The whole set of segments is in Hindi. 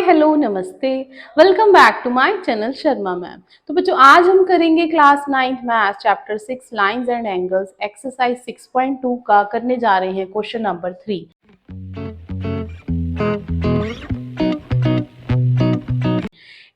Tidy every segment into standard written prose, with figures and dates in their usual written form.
हेलो नमस्ते, welcome back to my channel Sharma ma'am. तो बच्चों आज हम करेंगे class 9th math chapter 6 lines and angles exercise 6.2 का करने जा रहे हैं question number 3।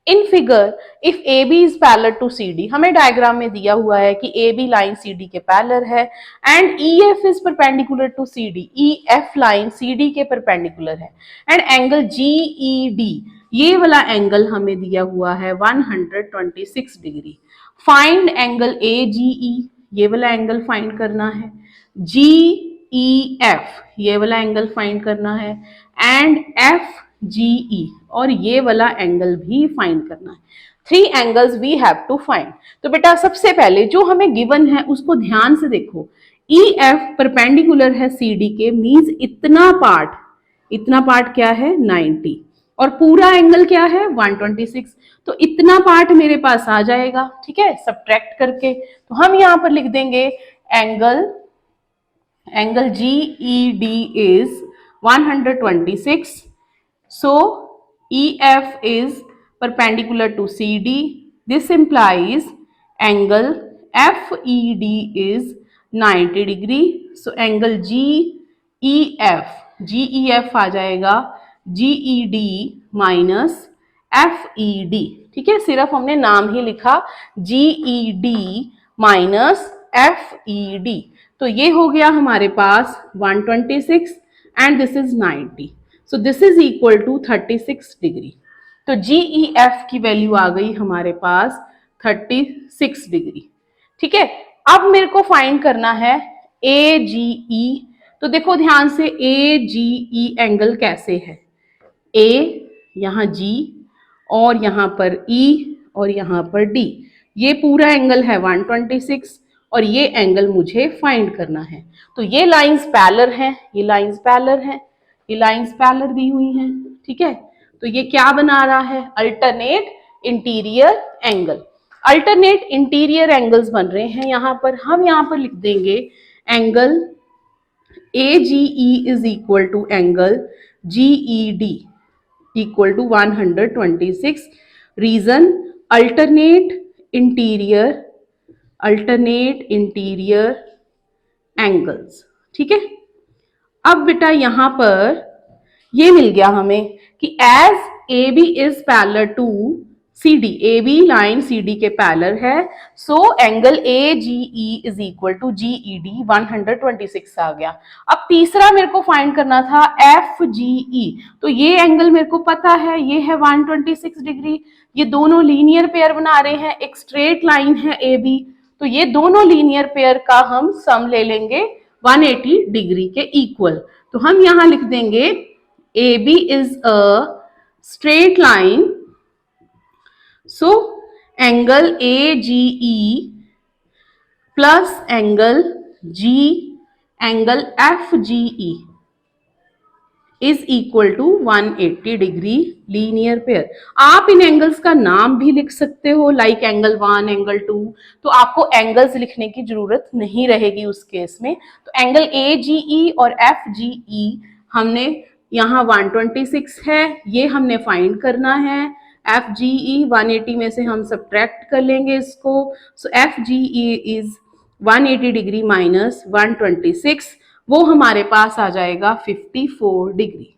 In figure if A B is parallel to C D, हमें डायग्राम में दिया हुआ है कि A B line C D के पैरेलल है and E F is perpendicular to C D, E F line C D के परपेंडिकुलर है and angle G E D, ये वाला एंगल हमें दिया हुआ है 126 degree. Find angle A G ई, ये वाला एंगल फाइंड करना है। जी ई एफ, ये वाला एंगल फाइंड करना है एंड एफ जी ई, और ये वाला एंगल भी फाइंड करना है। 3 angles we have to find. तो बेटा सबसे पहले जो हमें गिवन है उसको ध्यान से देखो। ई एफ परपेंडिकुलर है सी डी के, मींस इतना पार्ट क्या है 90 और पूरा एंगल क्या है 126। तो इतना पार्ट मेरे पास आ जाएगा, ठीक है, सब्ट्रैक्ट करके। तो हम यहां पर लिख देंगे angle G E D is 126. So EF is perpendicular to CD. This implies angle FED is 90 degree. So angle GEF आ जाएगा GED minus FED. ठीक है, सिर्फ हमने नाम ही लिखा GED minus FED. तो ये हो गया हमारे पास 126 and this is 90. So this is equal to 36 degree. तो GEF की वैल्यू आ गई हमारे पास 36 डिग्री। ठीक है, अब मेरे को फाइंड करना है AGE। तो देखो ध्यान से, AGE एंगल कैसे है, A यहाँ G और यहाँ पर E और यहाँ पर D, ये पूरा एंगल है 126 और ये एंगल मुझे फाइंड करना है। तो ये लाइंस पैरेलल हैं, ये लाइंस पैरेलल हैं, ये लाइंस पैरेलल दी हुई हैं। ठीक है, तो ये क्या बना रहा है, alternate interior angle. Alternate interior angles बन रहे हैं यहाँ पर। हम यहाँ पर लिख देंगे angle AGE is equal to angle GED equal to 126। Reason alternate interior angles. ठीक है, अब बेटा यहां पर ये मिल गया हमें कि as A B is parallel to C D, A B line C D के पैरेलल है, so angle A G E is equal to G E D 126 आ गया। अब तीसरा मेरे को फाइंड करना था एफ जी ई। तो ये एंगल मेरे को पता है, ये है 126 डिग्री। ये दोनों लीनियर पेयर बना रहे हैं, एक स्ट्रेट लाइन है ए बी, तो ये दोनों लीनियर पेयर का हम सम ले लेंगे 180 डिग्री के इक्वल। तो हम यहां लिख देंगे AB is a straight line, so angle AGE plus angle FGE is equal to 180 degree linear pair. आप इन एंगल्स का नाम भी लिख सकते हो, लाइक एंगल 1, एंगल 2, तो आपको एंगल्स लिखने की जरूरत नहीं रहेगी उस केस में। तो एंगल AGE और FGE हमने यहाँ 126 है, ये हमने फाइंड करना है। FGE 180 में से हम सब्ट्रैक्ट कर लेंगे इसको। सो FGE इज 180 डिग्री माइनस 126, वो हमारे पास आ जाएगा 54 डिग्री।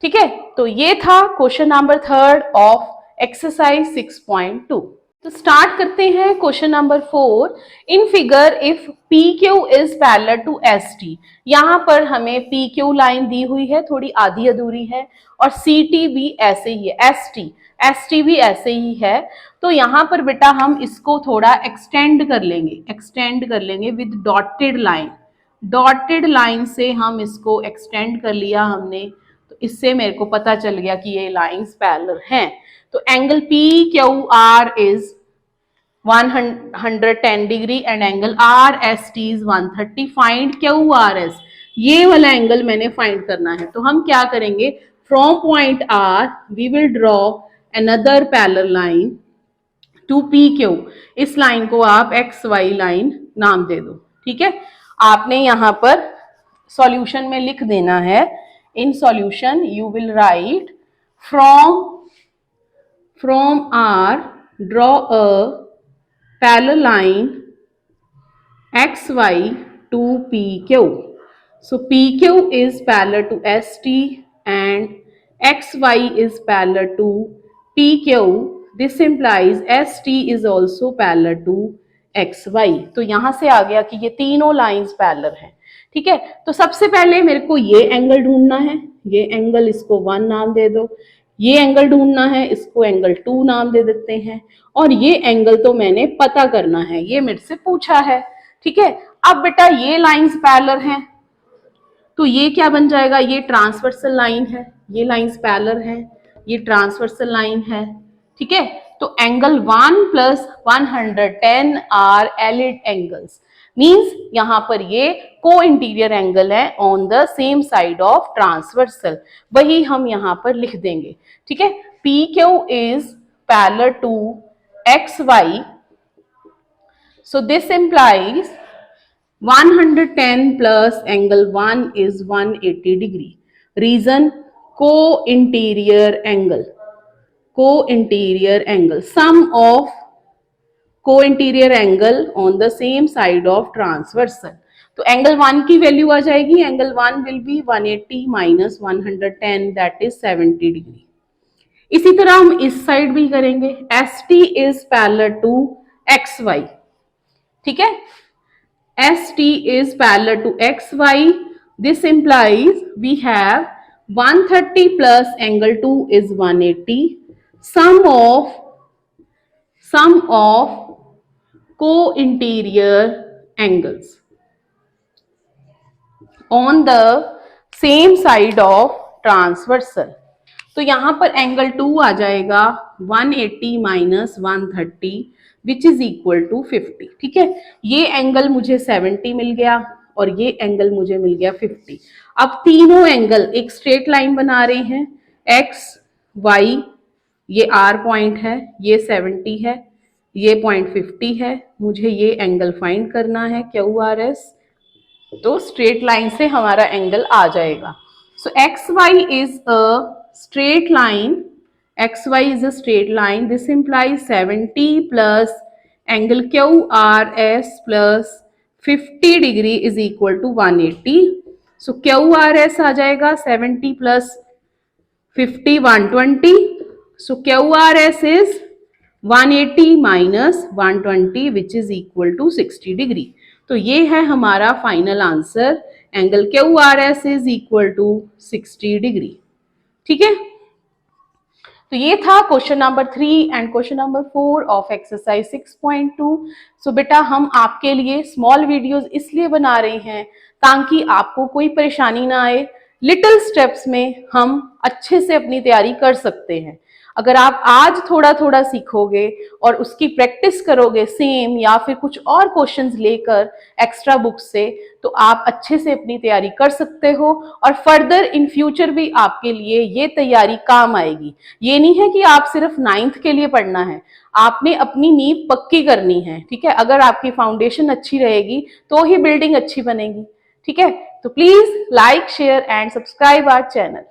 ठीक है, तो ये था क्वेश्चन नंबर 3 ऑफ एक्सरसाइज 6.2। तो स्टार्ट करते हैं question number 4। In figure if PQ is parallel to ST, यहाँ पर हमें PQ लाइन दी हुई है, थोड़ी आधी अधूरी है, और CT भी ऐसे ही है, ST भी ऐसे ही है। तो यहाँ पर बेटा हम इसको थोड़ा एक्सटेंड कर लेंगे विद डॉटेड लाइन से हम इसको एक्सटेंड कर लिया हमने। तो इससे मेरे को पता चल गया कि ये लाइंस पैरेलल हैं। तो angle PQR is 110 degree and angle RST is 130। Find QRS, ये वाला एंगल मैंने फाइंड करना है। तो हम क्या करेंगे, from point R we will draw another parallel line to PQ। इस लाइन को आप XY लाइन नाम दे दो। ठीक है, आपने यहाँ पर सॉल्यूशन में लिख देना है, in solution you will write from from R draw a parallel line XY to PQ. So PQ is parallel to ST and XY is parallel to PQ. This implies ST is also parallel to XY. तो यहां से आ गया कि ये तीनों लाइंस पैरेलल हैं। ठीक है, तो सबसे पहले मेरे को ये एंगल ढूंढना है, ये एंगल इसको 1 नाम दे दो, ये एंगल ढूंढना है, इसको एंगल 2 नाम दे देते हैं, और ये एंगल तो मैंने पता करना है, ये मेरे से पूछा है। ठीक है, अब बेटा ये लाइंस पैरेलल हैं, तो ये क्या बन जाएगा, ये ट्रांसवर्सल लाइन है, ये लाइंस पैरेलल हैं, ये ट्रांसवर्सल लाइन है। ठीक है, तो angle 1 plus 110 are allied angles, means यहां पर ये को इंटीरियर एंगल है on the same side of transversal, वही हम यहां पर लिख देंगे। ठीक है, P Q is parallel to X Y, so this implies 110 plus angle 1 is 180 degree. Reason, co-interior angle, co-interior angle, sum of co-interior angle on the same side of transversal. तो एंगल 1 की वैल्यू आ जाएगी, angle 1 will be 180 minus 110 that is 70 degree. इसी तरह हम इस साइड भी करेंगे, S T is parallel to X Y. ठीक है, S T is parallel to X Y, this implies we have 130 plus angle 2 is 180, sum of co-interior angles on the same side of transversal। तो यहां पर एंगल 2 आ जाएगा 180 minus 130 which is equal to 50। ठीक है, ये एंगल मुझे 70 मिल गया और ये एंगल मुझे मिल गया 50। अब तीनों एंगल एक स्ट्रेट लाइन बना रहे हैं, एक्स वाई, ये आर पॉइंट है, ये 70 है, ये पॉइंट 50 है, मुझे ये एंगल फाइंड करना है क्यू आर एस, तो स्ट्रेट लाइन से हमारा एंगल आ जाएगा। So X Y is a straight line, XY is a straight line, this implies 70 plus angle QRS plus 50 degree is equal to 180. So QRS आ जाएगा 70 plus 50 120. So QRS is 180 minus 120 which is equal to 60 degree. तो ये है हमारा final answer, angle QRS is equal to 60 degree। ठीक है, तो ये था question number 3 and question number 4 of exercise 6.2। सो बेटा हम आपके लिए स्मॉल वीडियोस इसलिए बना रहे हैं ताकि आपको कोई परेशानी ना आए, लिटिल स्टेप्स में हम अच्छे से अपनी तैयारी कर सकते हैं। अगर आप आज थोड़ा थोड़ा सीखोगे और उसकी प्रैक्टिस करोगे सेम या फिर कुछ और क्वेश्चंस लेकर एक्स्ट्रा बुक से, तो आप अच्छे से अपनी तैयारी कर सकते हो और फर्दर इन फ्यूचर भी आपके लिए ये तैयारी काम आएगी। ये नहीं है कि आप सिर्फ 9th के लिए पढ़ना है, आपने अपनी नींव पक्की करनी है। ठीक है, अगर आपकी फाउंडेशन अच्छी रहेगी तो ही बिल्डिंग अच्छी बनेगी। ठीक है, तो please like share and subscribe our channel.